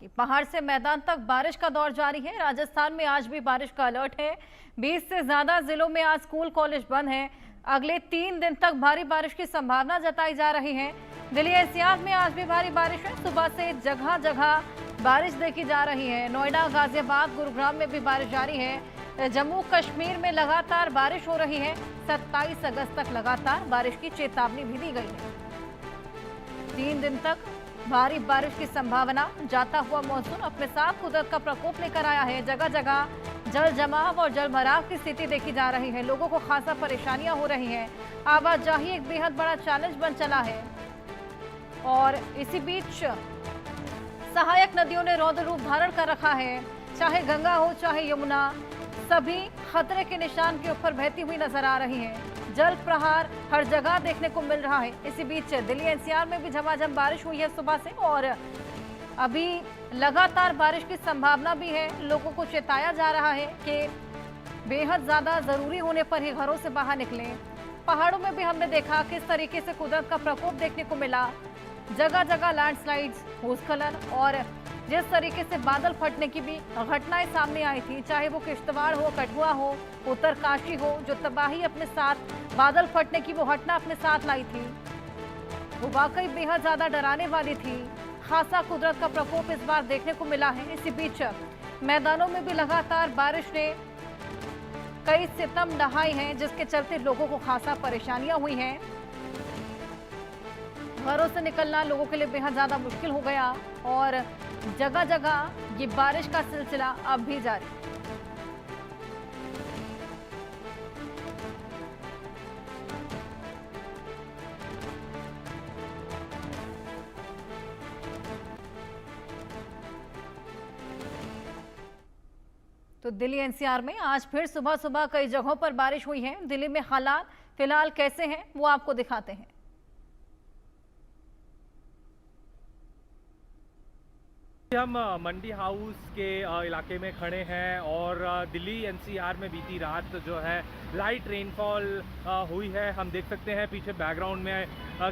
की। पहाड़ से मैदान तक बारिश का दौर जारी है। राजस्थान में आज भी बारिश का अलर्ट है। 20 से ज्यादा जिलों में आज स्कूल कॉलेज बंद हैं। अगले 3 दिन तक भारी बारिश की संभावना जताई जा रही है। दिल्ली एनसीआर में आज भी भारी बारिश है। सुबह से जगह जगह बारिश देखी जा रही है। नोएडा, गाजियाबाद, गुरुग्राम में भी बारिश जारी है। जम्मू कश्मीर में लगातार बारिश हो रही है। 27 अगस्त तक लगातार बारिश की चेतावनी भी दी गई है। 3 दिन तक भारी बारिश की संभावना। जाता हुआ मॉनसून अपने साथ कुदरत का प्रकोप लेकर आया है। जगह जगह जल जमाव और जल भराव की स्थिति देखी जा रही है। लोगों को खासा परेशानियां हो रही हैं। आवाजाही एक बेहद बड़ा चैलेंज बन चला है और इसी बीच सहायक नदियों ने रौद्र रूप धारण कर रखा है। चाहे गंगा हो चाहे यमुना, सभी खतरे के निशान के ऊपर बहती हुई नजर आ रही हैं। जल प्रहार हर जगह देखने को मिल रहा है। इसी बीच दिल्ली एनसीआर में भी झमाझम बारिश हुई है सुबह से और अभी लगातार बारिश की संभावना भी है। लोगों को चेताया जा रहा है कि बेहद ज्यादा जरूरी होने पर ही घरों से बाहर निकलें। पहाड़ों में भी हमने देखा किस तरीके से कुदरत का प्रकोप देखने को मिला। जगह जगह लैंडस्लाइड्स, भूस्खलन और जिस तरीके से बादल फटने की भी घटनाएं सामने आई थी, चाहे वो किश्तवाड़ हो, कठुआ हो, उत्तरकाशी हो, जो तबाही अपने साथ बादल फटने की वो घटना अपने साथ लाई थी, वो वाकई बेहद ज्यादा डराने वाली थी। खासा कुदरत का प्रकोप इस बार देखने को मिला है। इसी बीच मैदानों में भी लगातार बारिश ने कई सितम ढहाए हैं, जिसके चलते लोगों को खासा परेशानियां हुई हैं। घरों से निकलना लोगों के लिए बेहद ज्यादा मुश्किल हो गया और जगह जगह ये बारिश का सिलसिला अब भी जारी। तो दिल्ली एनसीआर में आज फिर सुबह सुबह कई जगहों पर बारिश हुई है। दिल्ली में हालात फिलहाल कैसे हैं वो आपको दिखाते हैं। हम मंडी हाउस के इलाके में खड़े हैं और दिल्ली एनसीआर में बीती रात जो है लाइट रेनफॉल हुई है। हम देख सकते हैं पीछे बैकग्राउंड में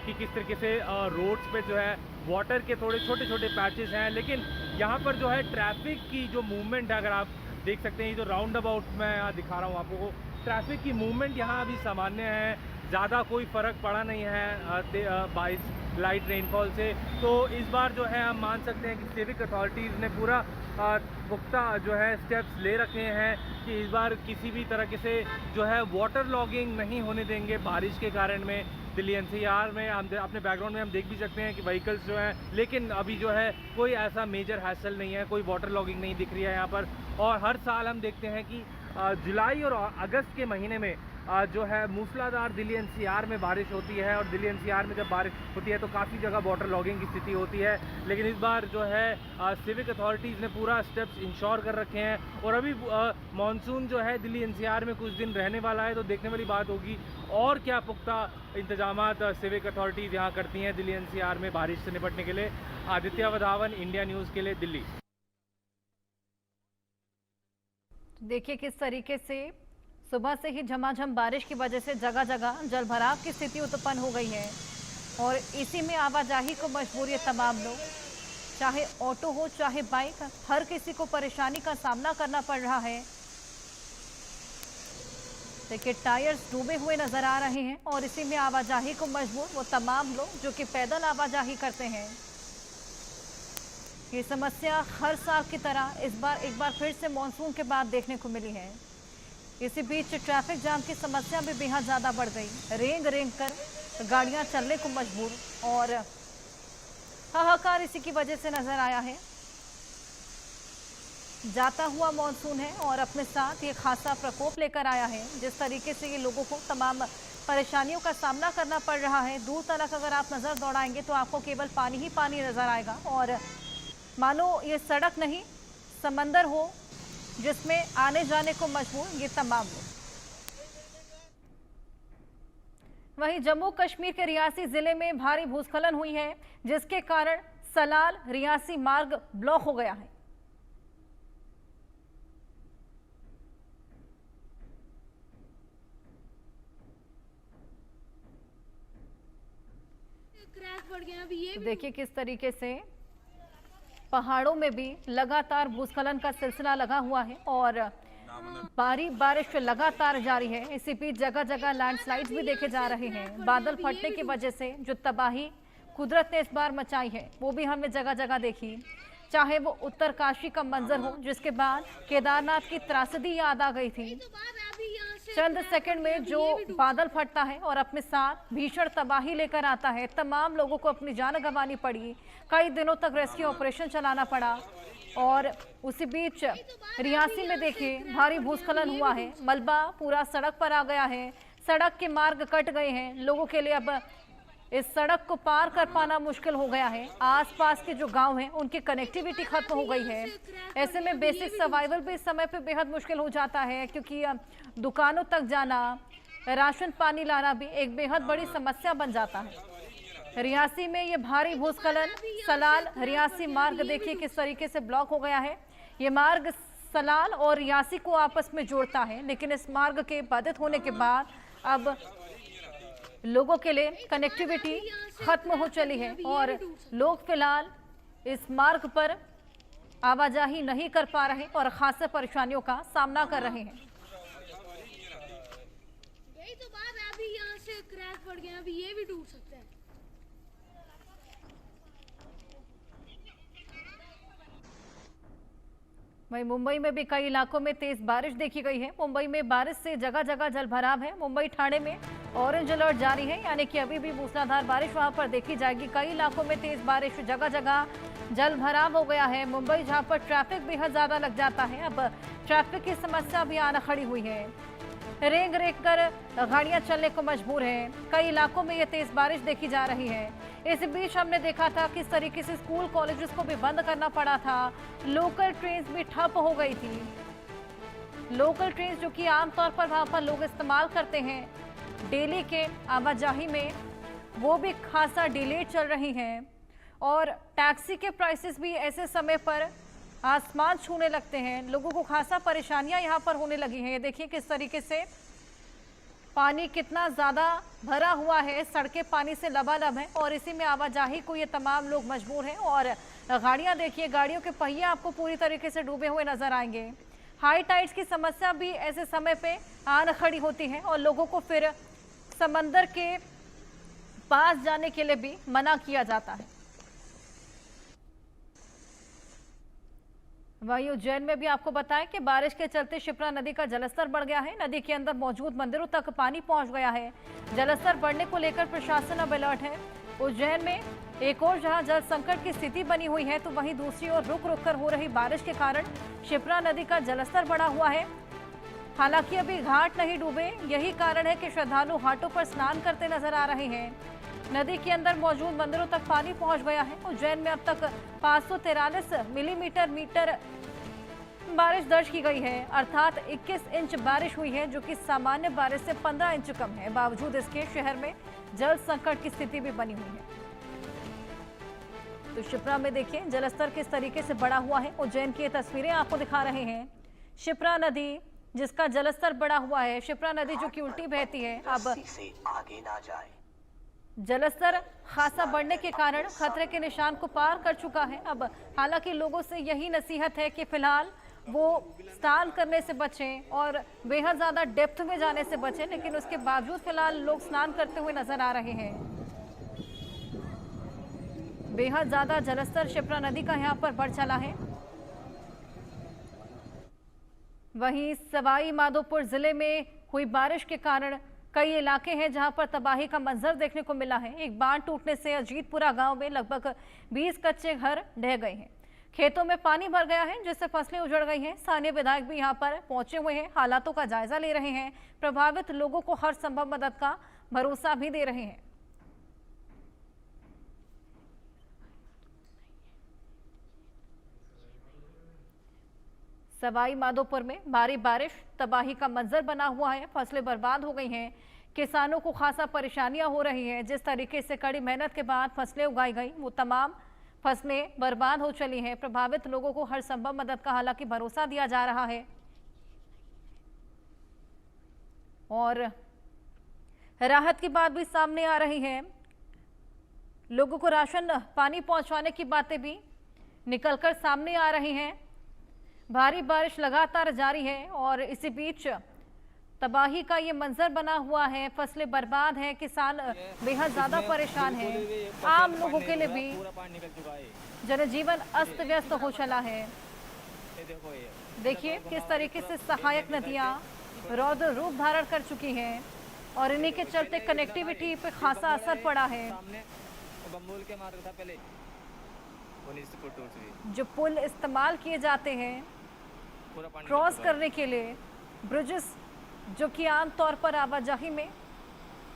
कि किस तरीके से रोड्स पे जो है वाटर के थोड़े छोटे छोटे पैचेस हैं, लेकिन यहाँ पर जो है ट्रैफिक की जो मूवमेंट है, अगर आप देख सकते हैं, ये जो राउंड अबाउट मैं दिखा रहा हूँ आपको, ट्रैफिक की मूवमेंट यहाँ अभी सामान्य है। ज़्यादा कोई फ़र्क पड़ा नहीं है बाइस लाइट रेनफॉल से। तो इस बार जो है हम मान सकते हैं कि सिविक अथॉरिटीज़ ने पूरा पुख्ता जो है स्टेप्स ले रखे हैं कि इस बार किसी भी तरह से जो है वाटर लॉगिंग नहीं होने देंगे बारिश के कारण में। दिल्ली एनसीआर में हम अपने बैकग्राउंड में हम देख भी सकते हैं कि व्हीकल्स जो हैं, लेकिन अभी जो है कोई ऐसा मेजर हैसल नहीं है, कोई वाटर लॉगिंग नहीं दिख रही है यहाँ पर। और हर साल हम देखते हैं कि जुलाई और अगस्त के महीने में जो है मूसलाधार दिल्ली एनसीआर में बारिश होती है और दिल्ली एनसीआर में जब बारिश होती है तो काफ़ी जगह वाटर लॉगिंग की स्थिति होती है। लेकिन इस बार जो है सिविक अथॉरिटीज़ ने पूरा स्टेप्स इंश्योर कर रखे हैं और अभी मानसून जो है दिल्ली एनसीआर में कुछ दिन रहने वाला है, तो देखने वाली बात होगी और क्या पुख्ता इंतजामात सिविक अथॉरिटीज़ यहाँ करती हैं दिल्ली एनसीआर में बारिश से निपटने के लिए। आदित्य वधावन, इंडिया न्यूज़ के लिए, दिल्ली। देखिए किस तरीके से सुबह से ही झमाझम बारिश की वजह से जगह जगह जल भराव की स्थिति उत्पन्न हो गई है और इसी में आवाजाही को मजबूर है तमाम लोग, चाहे ऑटो हो चाहे बाइक, हर किसी को परेशानी का सामना करना पड़ रहा है। देखिए टायर्स डूबे हुए नजर आ रहे हैं और इसी में आवाजाही को मजबूर वो तमाम लोग जो कि पैदल आवाजाही करते हैं। ये समस्या हर साल की तरह इस बार एक बार फिर से मानसून के बाद देखने को मिली है। इसी बीच ट्रैफिक जाम की समस्या भी बेहद ज़्यादा बढ़ गई। रेंग रेंग कर गाड़ियां चलने को मजबूर और हाहाकार इसी की वजह से नजर आया है। जाता हुआ मानसून है और अपने साथ ये खासा प्रकोप लेकर आया है। जिस तरीके से ये लोगों को तमाम परेशानियों का सामना करना पड़ रहा है। दूर तक अगर आप नज़र दौड़ाएंगे तो आपको केवल पानी ही पानी नजर आएगा और मानो ये सड़क नहीं समंदर हो जिसमें आने जाने को मजबूर ये तमाम लोग। वहीं जम्मू कश्मीर के रियासी जिले में भारी भूस्खलन हुई है, जिसके कारण सलाल रियासी मार्ग ब्लॉक हो गया है। क्रैश बढ़ गया अभी ये। तो देखिए किस तरीके से पहाड़ों में भी लगातार भूस्खलन का सिलसिला लगा हुआ है और भारी बारिश लगातार जारी है। इसी बीच जगह जगह लैंडस्लाइड्स भी देखे जा रहे हैं। बादल फटने की वजह से जो तबाही कुदरत ने इस बार मचाई है वो भी हमने जगह जगह देखी, चाहे वो उत्तरकाशी का मंजर हो जिसके बाद केदारनाथ की त्रासदी याद आ गई थी। चंद सेकंड में जो बादल फटता है और अपने साथ भीषण तबाही लेकर आता है, तमाम लोगों को अपनी जान गंवानी पड़ी, कई दिनों तक रेस्क्यू ऑपरेशन चलाना पड़ा। और उसी बीच रियासी में देखिए भारी भूस्खलन हुआ है, मलबा पूरा सड़क पर आ गया है, सड़क के मार्ग कट गए हैं, लोगों के लिए अब इस सड़क को पार कर पाना मुश्किल हो गया है। आसपास के जो गांव हैं उनकी कनेक्टिविटी खत्म हो गई है। ऐसे में बेसिक सर्वाइवल भी इस समय पे बेहद मुश्किल हो जाता है, क्योंकि दुकानों तक जाना, राशन पानी लाना भी एक बेहद बड़ी समस्या बन जाता है। रियासी में ये भारी भूस्खलन, सलाल रियासी मार्ग देखिए किस तरीके से ब्लॉक हो गया है। ये मार्ग सलाल और रियासी को आपस में जोड़ता है, लेकिन इस मार्ग के बाधित होने के बाद अब लोगों के लिए कनेक्टिविटी खत्म हो चली है और लोग फिलहाल इस मार्ग पर आवाजाही नहीं कर पा रहे और खासे परेशानियों का सामना कर रहे हैं। यही तो बात है, अभी यहाँ से क्रैश पड़ गया, अभी ये भी टूट सकते हैं। वहीं मुंबई में भी कई इलाकों में तेज बारिश देखी गई है। मुंबई में बारिश से जगह जगह जलभराव है। मुंबई ठाणे में ऑरेंज अलर्ट जारी है, यानी कि अभी भी मूसलाधार बारिश वहां पर देखी जाएगी। कई इलाकों में तेज बारिश, जगह जगह जलभराव हो गया है। मुंबई जहां पर ट्रैफिक बेहद ज्यादा लग जाता है, अब ट्रैफिक की समस्या भी आना खड़ी हुई है। रेंग रेंग कर गाड़ियां चलने को मजबूर है। कई इलाकों में ये तेज बारिश देखी जा रही है। इस बीच हमने देखा था किस तरीके से स्कूल कॉलेजेस को भी बंद करना पड़ा था। लोकल ट्रेन भी ठप हो गई थी। लोकल ट्रेन जो कि आमतौर पर वहां पर लोग इस्तेमाल करते हैं डेली के आवाजाही में, वो भी खासा डिले चल रही हैं। और टैक्सी के प्राइसेस भी ऐसे समय पर आसमान छूने लगते हैं। लोगों को खासा परेशानियां यहाँ पर होने लगी हैं। ये देखिए किस तरीके से पानी कितना ज़्यादा भरा हुआ है, सड़कें पानी से लबालब हैं और इसी में आवाजाही को ये तमाम लोग मजबूर हैं। और गाड़ियाँ देखिए, गाड़ियों के पहिए आपको पूरी तरीके से डूबे हुए नजर आएंगे। हाई टाइड्स की समस्या भी ऐसे समय पे आन खड़ी होती है और लोगों को फिर समंदर के पास जाने के लिए भी मना किया जाता है। वहीं उज्जैन में भी आपको बताएं कि बारिश के चलते शिप्रा नदी का जलस्तर बढ़ गया है। नदी के अंदर मौजूद मंदिरों तक पानी पहुंच गया है। जलस्तर बढ़ने को लेकर प्रशासन अब अलर्ट है। उज्जैन में एक और जहां जल संकट की स्थिति बनी हुई है, तो वहीं दूसरी ओर रुक रुक कर हो रही बारिश के कारण शिप्रा नदी का जलस्तर बढ़ा हुआ है। हालांकि अभी घाट नहीं डूबे, यही कारण है कि श्रद्धालु घाटों पर स्नान करते नजर आ रहे हैं। नदी के अंदर मौजूद मंदिरों तक पानी पहुंच गया है। उज्जैन में अब तक 543 मिलीमीटर बारिश दर्ज की गई है, अर्थात 21 इंच बारिश हुई है, जो कि सामान्य बारिश से 15 इंच कम है। बावजूद इसके शहर में जल संकट की स्थिति भी बनी हुई है। तो शिप्रा में देखिए जलस्तर किस तरीके से बढ़ा हुआ है। उज्जैन की ये तस्वीरें आपको दिखा रहे हैं। शिप्रा नदी जिसका जलस्तर बढ़ा हुआ है, शिप्रा नदी जो कि उल्टी बहती है, अब आगे ना जाए। जलस्तर खासा बढ़ने के कारण खतरे के निशान को पार कर चुका है। अब हालांकि लोगों से यही नसीहत है कि फिलहाल वो स्नान करने से बचें और बेहद ज़्यादा डेप्थ में जाने से बचें, लेकिन उसके बावजूद फिलहाल लोग स्नान करते हुए नजर आ रहे हैं। बेहद ज़्यादा जलस्तर शिप्रा नदी का यहाँ पर बढ़ चला है। वहीं सवाई माधोपुर जिले में हुई बारिश के कारण कई इलाके हैं जहां पर तबाही का मंजर देखने को मिला है। एक बांध टूटने से अजीतपुरा गांव में लगभग 20 कच्चे घर ढह गए हैं। खेतों में पानी भर गया है, जिससे फसलें उजड़ गई हैं। स्थानीय विधायक भी यहां पर पहुंचे हुए हैं, हालातों का जायजा ले रहे हैं। प्रभावित लोगों को हर संभव मदद का भरोसा भी दे रहे हैं। सवाई माधोपुर में भारी बारिश, तबाही का मंजर बना हुआ है। फसलें बर्बाद हो गई हैं, किसानों को खासा परेशानियां हो रही हैं। जिस तरीके से कड़ी मेहनत के बाद फसलें उगाई गई, वो तमाम फसलें बर्बाद हो चली हैं। प्रभावित लोगों को हर संभव मदद का हालांकि भरोसा दिया जा रहा है और राहत की बात भी सामने आ रही है। लोगों को राशन पानी पहुंचाने की बातें भी निकलकर सामने आ रही हैं। भारी बारिश लगातार जारी है और इसी बीच तबाही का ये मंजर बना हुआ है। फसलें बर्बाद हैं, किसान बेहद ज्यादा परेशान हैं। आम लोगों के लिए भी जनजीवन अस्त व्यस्त हो चला है। देखिए किस तरीके से सहायक नदियां रौद्र रूप धारण कर चुकी हैं और इन्हीं के चलते कनेक्टिविटी पे खासा असर पड़ा है। जो पुल इस्तेमाल किए जाते हैं क्रॉस करने के लिए, ब्रिजेस जो कि आमतौर पर आवाजाही में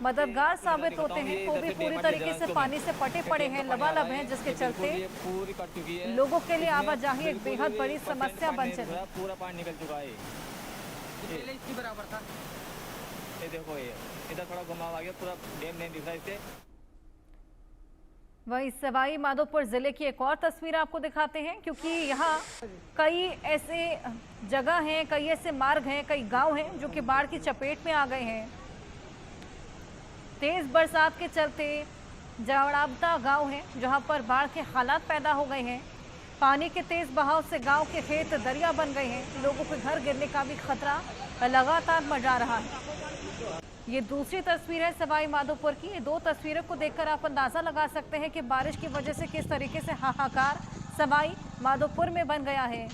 मददगार साबित होते हैं, वो भी पूरी तरीके से पानी से पटे पड़े हैं, लबालब हैं, जिसके चलते लोगों के लिए आवाजाही एक बेहद बड़ी समस्या बन चली। पूरा पानी निकल चुका है। इसकी बराबर था। ये देखो, ये इधर थोड़ा घुमाव आ गया, पूरा डैम नहीं दिख रहा इससे। वहीं सवाई माधोपुर जिले की एक और तस्वीर आपको दिखाते हैं, क्योंकि यहाँ कई ऐसे जगह हैं, कई ऐसे मार्ग हैं, कई गांव हैं जो कि बाढ़ की चपेट में आ गए हैं। तेज बरसात के चलते जड़ावता गांव है जहां पर बाढ़ के हालात पैदा हो गए हैं। पानी के तेज बहाव से गांव के खेत दरिया बन गए हैं। लोगों के घर गिरने का भी खतरा लगातार मंडरा रहा है। ये दूसरी तस्वीर है सवाई माधोपुर की। ये दो तस्वीरों को देखकर आप अंदाजा लगा सकते हैं कि बारिश की वजह से किस तरीके से हाहाकार सवाई माधोपुर में बन गया है।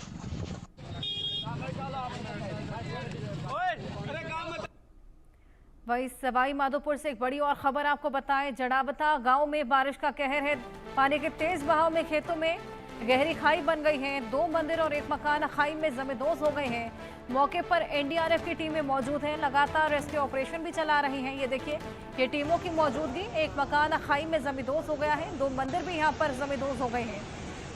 वहीं सवाई माधोपुर से एक बड़ी और खबर आपको बताएं। जड़ावता गांव में बारिश का कहर है। पानी के तेज बहाव में खेतों में गहरी खाई बन गई है। 2 मंदिर और 1 मकान खाई में जमींदोज हो गए हैं। मौके पर एनडीआरएफ की टीमें मौजूद हैं, लगातार रेस्क्यू ऑपरेशन भी चला रही हैं। ये देखिए, ये टीमों की मौजूदगी, 1 मकान खाई में जमींदोज हो गया है, 2 मंदिर भी यहाँ पर जमींदोज हो गए हैं।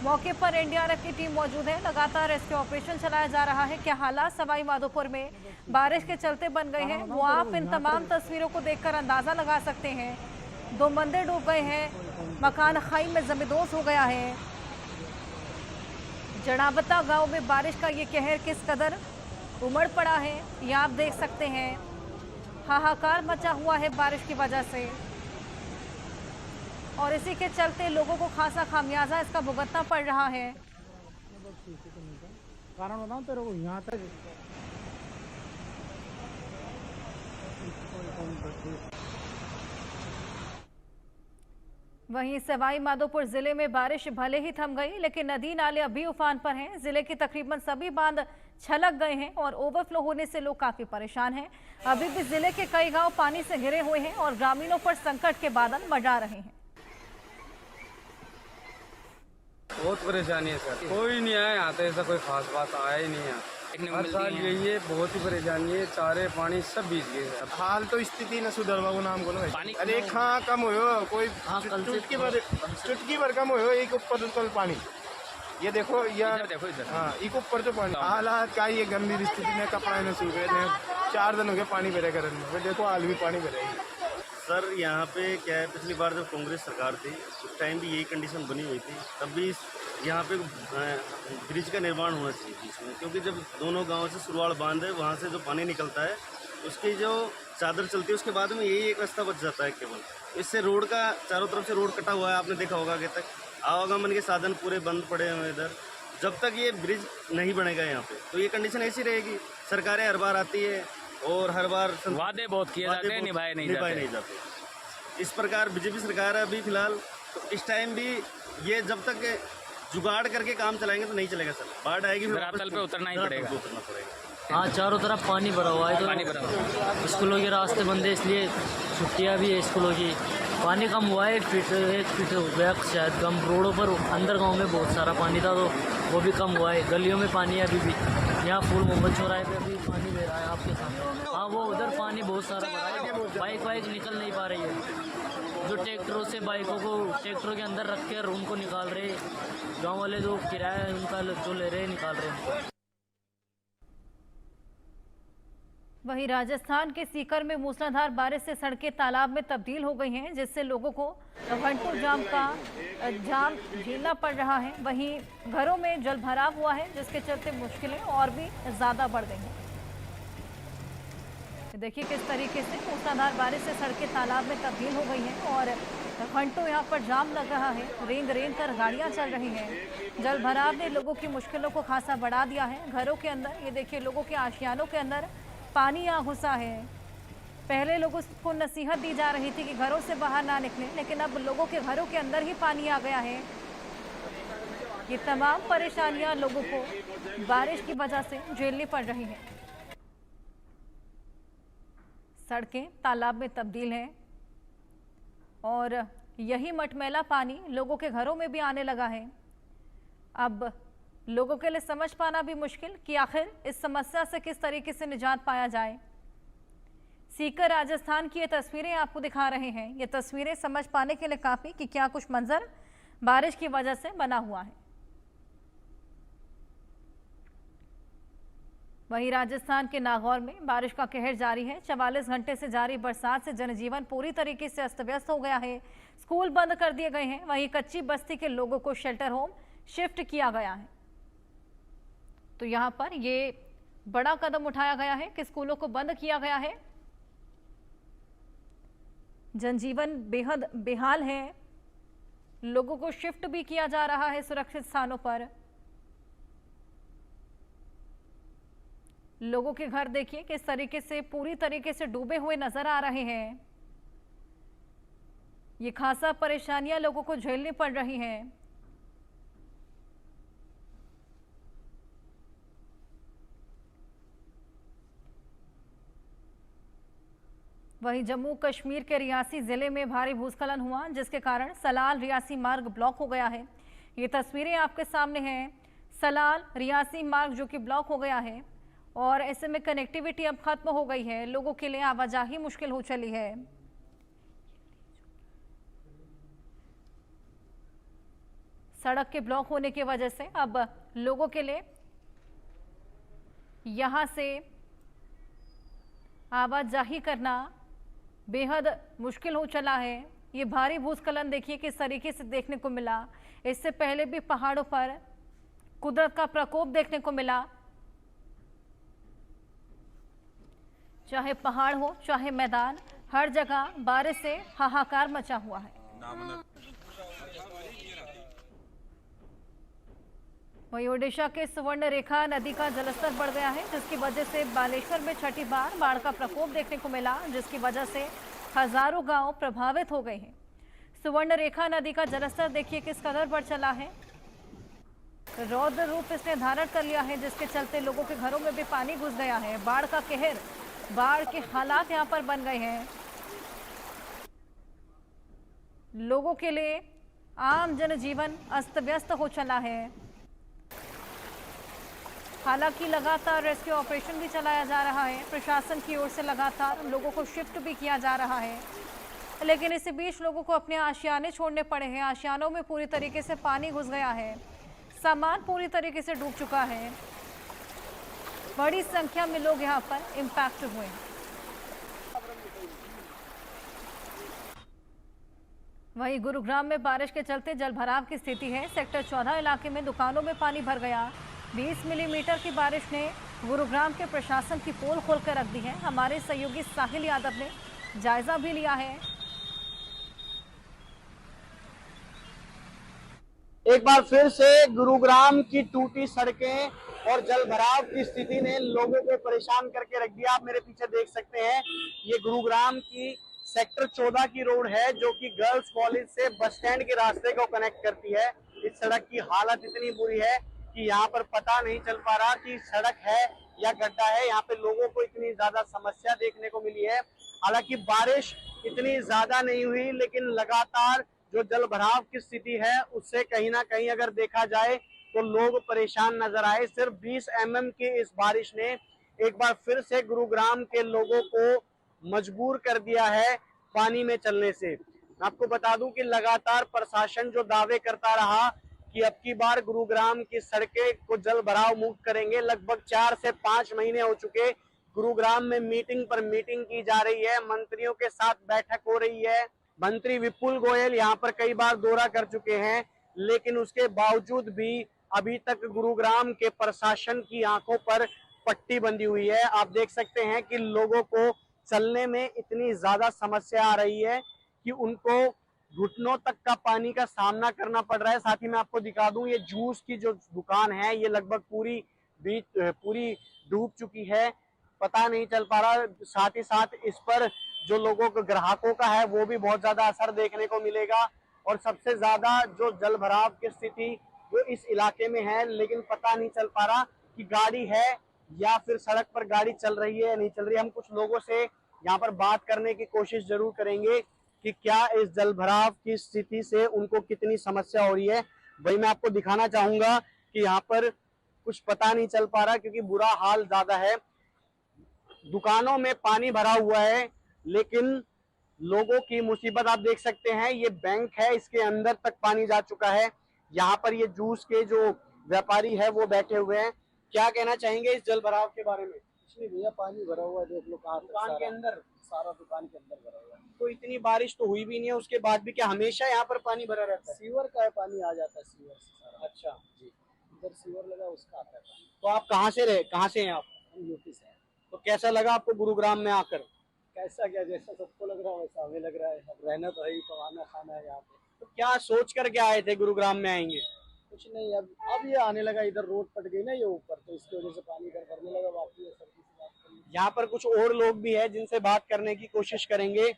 मौके पर एनडीआरएफ की टीम मौजूद है, लगातार रेस्क्यू ऑपरेशन चलाया जा रहा है। क्या हालात सवाई माधोपुर में बारिश के चलते बन गए हैं, वो आप इन तमाम तस्वीरों को देखकर अंदाजा लगा सकते हैं। 2 मंदिर डूब गए हैं, मकान खाई में जमींदोज हो गया है। जड़ावता गांव में बारिश का ये कहर किस कदर उमड़ पड़ा है, ये आप देख सकते हैं। हाहाकार मचा हुआ है बारिश की वजह से और इसी के चलते लोगों को खासा खामियाजा इसका भुगतना पड़ रहा है। कारण बताऊं तेरे को, यहाँ तक वहीं सवाई माधोपुर जिले में बारिश भले ही थम गई, लेकिन नदी नाले अभी उफान पर हैं। जिले के तकरीबन सभी बांध छलक गए हैं और ओवरफ्लो होने से लोग काफी परेशान हैं। अभी भी जिले के कई गांव पानी से घिरे हुए हैं और ग्रामीणों पर संकट के बादल मंडरा रहे हैं। बहुत परेशानी है सर, कोई नहीं आया यहाँ तो, ऐसा कोई खास बात आया ही नहीं है। हर साल यही है, बहुत ही परेशानी है, चारे पानी सब बीत गए सर। हाल तो स्थिति न सुधरवा को नाम को ना। अरे हाँ कम हो, कोई चुटकी भर कम हो, एक ऊपर कल पानी। ये देखो यार, देखो इधर, हाँ एक ऊपर तो पानी। हालात का ये गंभीर स्थिति में कपड़ा न सूख रहे, 4 दिन हो गए पानी भरे घर में। देखो हाल भी पानी भरे। सर यहाँ पे क्या है, पिछली बार जब कांग्रेस सरकार थी उस टाइम भी यही कंडीशन बनी हुई थी। तब भी यहाँ पे ब्रिज का निर्माण होना चाहिए बीच में, क्योंकि जब दोनों गांव से सुरवाड़ बांध है, वहाँ से जो पानी निकलता है उसकी जो चादर चलती है उसके बाद में यही एक रास्ता बच जाता है केवल। इससे रोड का चारों तरफ से रोड कटा हुआ है, आपने देखा होगा आगे तक आवागमन के साधन पूरे बंद पड़े हुए इधर। जब तक ये ब्रिज नहीं बनेगा यहाँ पे तो ये कंडीशन ऐसी रहेगी। सरकारें हर बार आती है और हर बार वादे बहुत किए जाते हैं, निभाए नहीं जाते। इस प्रकार बीजेपी सरकार है अभी फिलहाल, तो इस टाइम भी ये जब तक जुगाड़ करके काम चलाएंगे तो नहीं चलेगा सर। बाढ़ आएगी धरातल पे उतरना ही पड़ेगा। हाँ, चारों तरफ पानी भरा हुआ है, तो पानी भरा हुआ है। स्कूलों के रास्ते बंद है, इसलिए छुट्टियाँ भी है स्कूलों की। पानी कम हुआ है, 1 फीट हो गया शायद कम। रोडों पर अंदर गांव में बहुत सारा पानी था, तो वो भी कम हुआ है। गलियों में पानी है अभी भी। यहाँ फूल मोहम्मद चौराहे पे अभी पानी बह रहा है आपके सामने। हाँ, वो उधर पानी बहुत सारा भरा है, बाइक निकल नहीं पा रही है। जो ट्रैक्टरों से बाइकों को ट्रैक्टरों के अंदर रख कर उनको निकाल रहे, गाँव वाले जो किराया उनका जो ले रहे निकाल रहे हैं। वहीं राजस्थान के सीकर में मूसलाधार बारिश से सड़कें तालाब में तब्दील हो गई हैं, जिससे लोगों को घंटों जाम झेलना पड़ रहा है। वहीं घरों में जल भराव हुआ है, जिसके चलते मुश्किलें और भी ज़्यादा बढ़ गई हैं। देखिए किस तरीके से मूसलाधार बारिश से सड़कें तालाब में तब्दील हो गई हैं और घंटों यहाँ पर जाम लग रहा है, रेंग रेंग कर गाड़ियाँ चल रही हैं। जल भराव ने लोगों की मुश्किलों को खासा बढ़ा दिया है। घरों के अंदर, ये देखिए, लोगों के आशियानों के अंदर पानी आ घुसा है। पहले लोगों को नसीहत दी जा रही थी कि घरों से बाहर ना निकलें, लेकिन अब लोगों के घरों के अंदर ही पानी आ गया है। ये तमाम परेशानियां लोगों को बारिश की वजह से झेलनी पड़ रही हैं। सड़कें तालाब में तब्दील हैं और यही मटमैला पानी लोगों के घरों में भी आने लगा है। अब लोगों के लिए समझ पाना भी मुश्किल कि आखिर इस समस्या से किस तरीके से निजात पाया जाए। सीकर राजस्थान की ये तस्वीरें आपको दिखा रहे हैं। ये तस्वीरें समझ पाने के लिए काफी कि क्या कुछ मंजर बारिश की वजह से बना हुआ है। वहीं राजस्थान के नागौर में बारिश का कहर जारी है। 44 घंटे से जारी बरसात से जनजीवन पूरी तरीके से अस्त व्यस्त हो गया है। स्कूल बंद कर दिए गए हैं। वहीं कच्ची बस्ती के लोगों को शेल्टर होम शिफ्ट किया गया है। तो यहां पर ये बड़ा कदम उठाया गया है कि स्कूलों को बंद किया गया है। जनजीवन बेहद बेहाल है। लोगों को शिफ्ट भी किया जा रहा है सुरक्षित स्थानों पर। लोगों के घर देखिए किस तरीके से पूरी तरीके से डूबे हुए नजर आ रहे हैं। ये खासा परेशानियां लोगों को झेलनी पड़ रही हैं। वहीं जम्मू कश्मीर के रियासी जिले में भारी भूस्खलन हुआ, जिसके कारण सलाल रियासी मार्ग ब्लॉक हो गया है। ये तस्वीरें आपके सामने हैं। सलाल रियासी मार्ग जो कि ब्लॉक हो गया है और ऐसे में कनेक्टिविटी अब खत्म हो गई है। लोगों के लिए आवाजाही मुश्किल हो चली है। सड़क के ब्लॉक होने की वजह से अब लोगों के लिए यहां से आवाजाही करना बेहद मुश्किल हो चला है। ये भारी भूस्खलन देखिए किस तरीके से देखने को मिला। इससे पहले भी पहाड़ों पर कुदरत का प्रकोप देखने को मिला। चाहे पहाड़ हो चाहे मैदान, हर जगह बारिश से हाहाकार मचा हुआ है। वहीं ओडिशा के सुवर्ण रेखा नदी का जलस्तर बढ़ गया है, जिसकी वजह से बालेश्वर में छठी बार बाढ़ का प्रकोप देखने को मिला, जिसकी वजह से हजारों गांव प्रभावित हो गए हैं। सुवर्ण रेखा नदी का जलस्तर देखिए किस कदर बढ़ चला है। रौद्र रूप इसने धारण कर लिया है, जिसके चलते लोगों के घरों में भी पानी घुस गया है। बाढ़ का कहर, बाढ़ के हालात यहां पर बन गए हैं। लोगों के लिए आम जनजीवन अस्त व्यस्त हो चला है। हालांकि लगातार रेस्क्यू ऑपरेशन भी चलाया जा रहा है। प्रशासन की ओर से लगातार लोगों को शिफ्ट भी किया जा रहा है, लेकिन इसी बीच लोगों को अपने आशियाने छोड़ने पड़े हैं। आशियानों में पूरी तरीके से पानी घुस गया है। सामान पूरी तरीके से डूब चुका है। बड़ी संख्या में लोग यहां पर इम्पैक्ट हुए हैं। वहीं गुरुग्राम में बारिश के चलते जलभराव की स्थिति है। सेक्टर 14 इलाके में दुकानों में पानी भर गया। 20 मिलीमीटर की बारिश ने गुरुग्राम के प्रशासन की पोल खोलकर रख दी है। हमारे सहयोगी साहिल यादव ने जायजा भी लिया है। एक बार फिर से गुरुग्राम की टूटी सड़कें और जलभराव की स्थिति ने लोगों को परेशान करके रख दिया। आप मेरे पीछे देख सकते हैं, ये गुरुग्राम की सेक्टर 14 की रोड है, जो कि गर्ल्स कॉलेज से बस स्टैंड के रास्ते को कनेक्ट करती है। इस सड़क की हालत इतनी बुरी है कि यहाँ पर पता नहीं चल पा रहा कि सड़क है या गड्ढा है। यहाँ पे लोगों को इतनी ज्यादा समस्या देखने को मिली है। हालांकि बारिश इतनी ज्यादा नहीं हुई, लेकिन लगातार जो जल भराव की स्थिति है उससे कहीं ना कहीं अगर देखा जाए तो लोग परेशान नजर आए। सिर्फ 20 mm की इस बारिश ने एक बार फिर से गुरुग्राम के लोगों को मजबूर कर दिया है पानी में चलने से। आपको बता दूं कि लगातार प्रशासन जो दावे करता रहा कि अब की बार गुरुग्राम की सड़कें को जल भराव मुक्त करेंगे, लगभग 4 से 5 महीने हो चुके। गुरुग्राम में मीटिंग पर मीटिंग की जा रही है, मंत्रियों के साथ बैठक हो रही है। मंत्री विपुल गोयल यहाँ पर कई बार दौरा कर चुके हैं, लेकिन उसके बावजूद भी अभी तक गुरुग्राम के प्रशासन की आंखों पर पट्टी बंधी हुई है। आप देख सकते हैं कि लोगों को चलने में इतनी ज्यादा समस्या आ रही है कि उनको घुटनों तक का पानी का सामना करना पड़ रहा है। साथ ही मैं आपको दिखा दूं, ये जूस की जो दुकान है ये लगभग पूरी डूब चुकी है, पता नहीं चल पा रहा। साथ ही साथ इस पर जो लोगों को, ग्राहकों का है, वो भी बहुत ज्यादा असर देखने को मिलेगा। और सबसे ज्यादा जो जल भराव की स्थिति वो इस इलाके में है, लेकिन पता नहीं चल पा रहा कि गाड़ी है या फिर सड़क पर गाड़ी चल रही है या नहीं चल रही है। हम कुछ लोगों से यहाँ पर बात करने की कोशिश जरूर करेंगे कि क्या इस जल भराव की स्थिति से उनको कितनी समस्या हो रही है। वही मैं आपको दिखाना चाहूंगा कि यहाँ पर कुछ पता नहीं चल पा रहा क्योंकि बुरा हाल ज्यादा है। दुकानों में पानी भरा हुआ है, लेकिन लोगों की मुसीबत आप देख सकते हैं। ये बैंक है, इसके अंदर तक पानी जा चुका है। यहाँ पर ये जूस के जो व्यापारी है वो बैठे हुए हैं। क्या कहना चाहेंगे इस जल भराव के बारे में? इसलिए भैया पानी भरा हुआ है, देख लो कहाँ तक, दुकान के अंदर, सारा दुकान के अंदर भरा हुआ है। तो इतनी बारिश तो हुई भी नहीं है, उसके बाद भी क्या हमेशा यहाँ पर पानी भरा रहता है? सीवर का है, पानी आ जाता है सीवर से सारा। अच्छा जी, इधर सीवर लगा, उसका आता है पानी। तो आप कहाँ से हैं आप? हम यूपी से हैं। तो कैसा लगा आपको गुरुग्राम में आकर? कैसा क्या, जैसा सबको लग रहा है वैसा हमें लग रहा है। अब रहना तो है ही, कमाना खाना है यहाँ पे। तो क्या सोच कर क्या आए थे गुरुग्राम में आएंगे? कुछ नहीं, अब ये आने लगा, इधर रोड पट गई ना ये ऊपर, तो इसकी वजह से पानी इधर भरने लगा। बाकी सर्दी से बात कर ली। यहाँ पर कुछ और लोग भी हैं जिनसे बात करने की कोशिश करेंगे।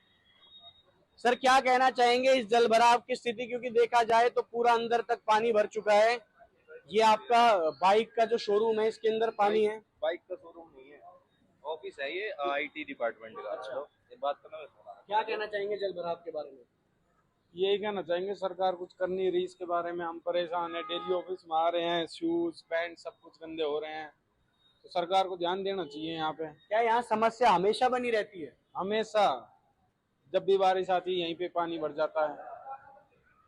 सर, क्या कहना चाहेंगे इस जल भराव की स्थिति? क्योंकि देखा जाए तो पूरा अंदर तक पानी भर चुका है। ये आपका बाइक का जो शोरूम है, इसके अंदर पानी है? बाइक का शोरूम नहीं है, ऑफिस है ये आईटी डिपार्टमेंट का। अच्छा। ये बात करना है। क्या कहना चाहेंगे जल भराव के बारे में? यही कहना चाहेंगे, सरकार कुछ कर नहीं रही इसके बारे में। हम परेशान है, डेली ऑफिस में आ रहे हैं, शूज पैंट सब कुछ गंदे हो रहे हैं। तो सरकार को ध्यान देना चाहिए यहाँ पे। क्या यहाँ समस्या हमेशा बनी रहती है? हमेशा जब भी बारिश आती है यहीं पे पानी भर जाता है।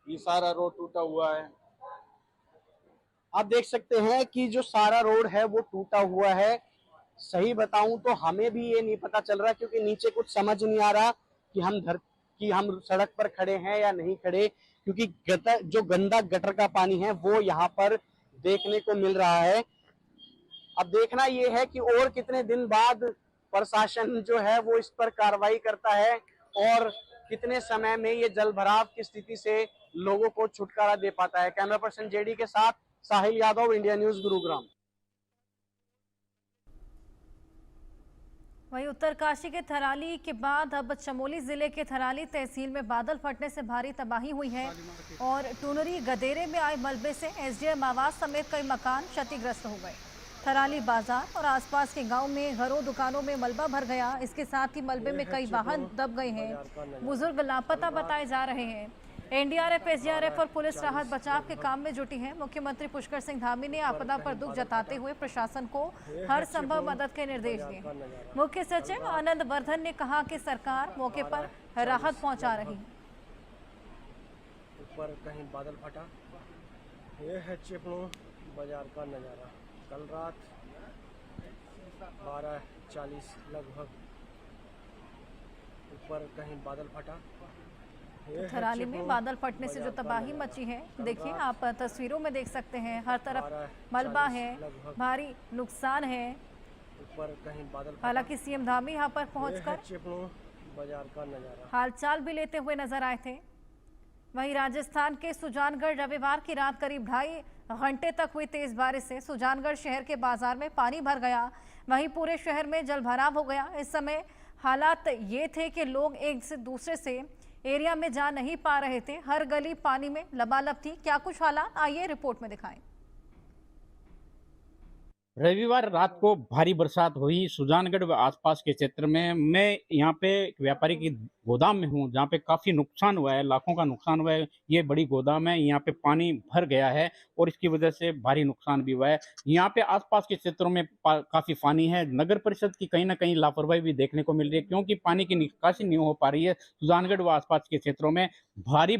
ये सारा रोड टूटा हुआ है। आप देख सकते हैं कि जो सारा रोड है वो टूटा हुआ है। सही बताऊं तो हमें भी ये नहीं पता चल रहा, क्योंकि नीचे कुछ समझ नहीं आ रहा कि हम सड़क पर खड़े हैं या नहीं खड़े, क्योंकि जो गंदा गटर का पानी है वो यहाँ पर देखने को मिल रहा है। अब देखना ये है कि और कितने दिन बाद प्रशासन जो है वो इस पर कार्रवाई करता है और कितने समय में ये जल भराव की स्थिति से लोगों को छुटकारा दे पाता है। कैमरा पर्सन जेडी के साथ साहिल यादव, इंडिया न्यूज, गुरुग्राम। वहीं उत्तरकाशी के थराली के बाद अब चमोली जिले के थराली तहसील में बादल फटने से भारी तबाही हुई है और टूनरी गदेरे में आए मलबे से एसडीएम आवास समेत कई मकान क्षतिग्रस्त हो गए। थराली बाजार और आसपास के गांव में घरों दुकानों में मलबा भर गया। इसके साथ ही मलबे में कई वाहन दब गए हैं। बुजुर्ग लापता बताए जा रहे हैं। एनडीआरएफ, एसडीआरएफ और पुलिस राहत बचाव के काम में जुटी है। मुख्यमंत्री पुष्कर सिंह धामी ने आपदा पर दुख जताते हुए प्रशासन को हर संभव मदद के निर्देश दिए। मुख्य सचिव आनंद वर्धन ने कहा कि सरकार मौके पर राहत पहुंचा रही है। ऊपर कहीं बादल फटा, ये है चिपड़ू बाजार का नज़ारा। कल रात 12:40 लगभग ऊपर कहीं बादल फटा। थराली में बादल फटने से जो तबाही मची है, देखिए आप तस्वीरों में देख सकते हैं। हर तरफ मलबा है, भारी नुकसान है। ऊपर कहीं बादल, हालांकि सीएम धामी यहां पर पहुंचकर चिपड़ू बाजार का नज़ारा हालचाल भी लेते हुए नजर आए थे। वहीं राजस्थान के सुजानगढ़ रविवार की रात करीब 2.5 घंटे तक हुई तेज बारिश से सुजानगढ़ शहर के बाजार में पानी भर गया। वहीं पूरे शहर में जलभराव हो गया। इस समय हालात ये थे कि लोग एक से दूसरे से एरिया में जा नहीं पा रहे थे। हर गली पानी में लबालब थी। क्या कुछ हालात, आइए रिपोर्ट में दिखाएं। रविवार रात को भारी बरसात हुई सुजानगढ़ व आसपास के क्षेत्र में। मैं यहाँ पे एक व्यापारी की गोदाम में हूँ जहाँ पे काफ़ी नुकसान हुआ है, लाखों का नुकसान हुआ है। ये बड़ी गोदाम है, यहाँ पे पानी भर गया है और इसकी वजह से भारी नुकसान भी हुआ है। यहाँ पे आसपास के क्षेत्रों में काफ़ी पानी है। नगर परिषद की कहीं ना कहीं लापरवाही भी देखने को मिल रही है, क्योंकि पानी की निकासी नहीं हो पा रही है। सुजानगढ़ व आसपास के क्षेत्रों में भारी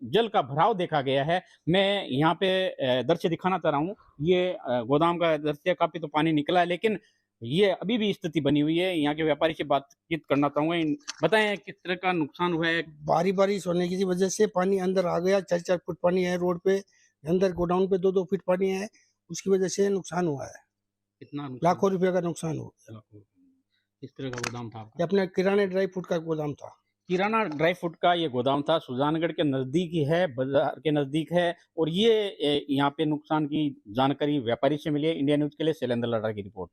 जल का भराव देखा गया है। मैं यहाँ पे दृश्य दिखाना चाह रहा हूँ। ये गोदाम का दृश्य, काफ़ी तो पानी निकला है, लेकिन ये अभी भी स्थिति बनी हुई है। यहाँ के व्यापारी से बातचीत करना चाहूंगा। बताएं किस तरह का नुकसान हुआ है। भारी बारिश होने की वजह से पानी अंदर आ गया। 4-4 फुट पानी है रोड पे, अंदर गोडाउन पे 2-2 फीट पानी है। उसकी वजह से नुकसान हुआ है। कितना नुकसान? लाखों रुपए का नुकसान हो गया। किस तरह का गोदाम था आपका? ये अपना किराने ड्राई फ्रूट का गोदाम था। किराना ड्राई फ्रूट का ये गोदाम था, सुजानगढ़ के नज़दीक ही है, बाजार के नज़दीक है और ये यहाँ पे नुकसान की जानकारी व्यापारी से मिली है। इंडिया न्यूज़ के लिए शैलेंद्र लाडा की रिपोर्ट।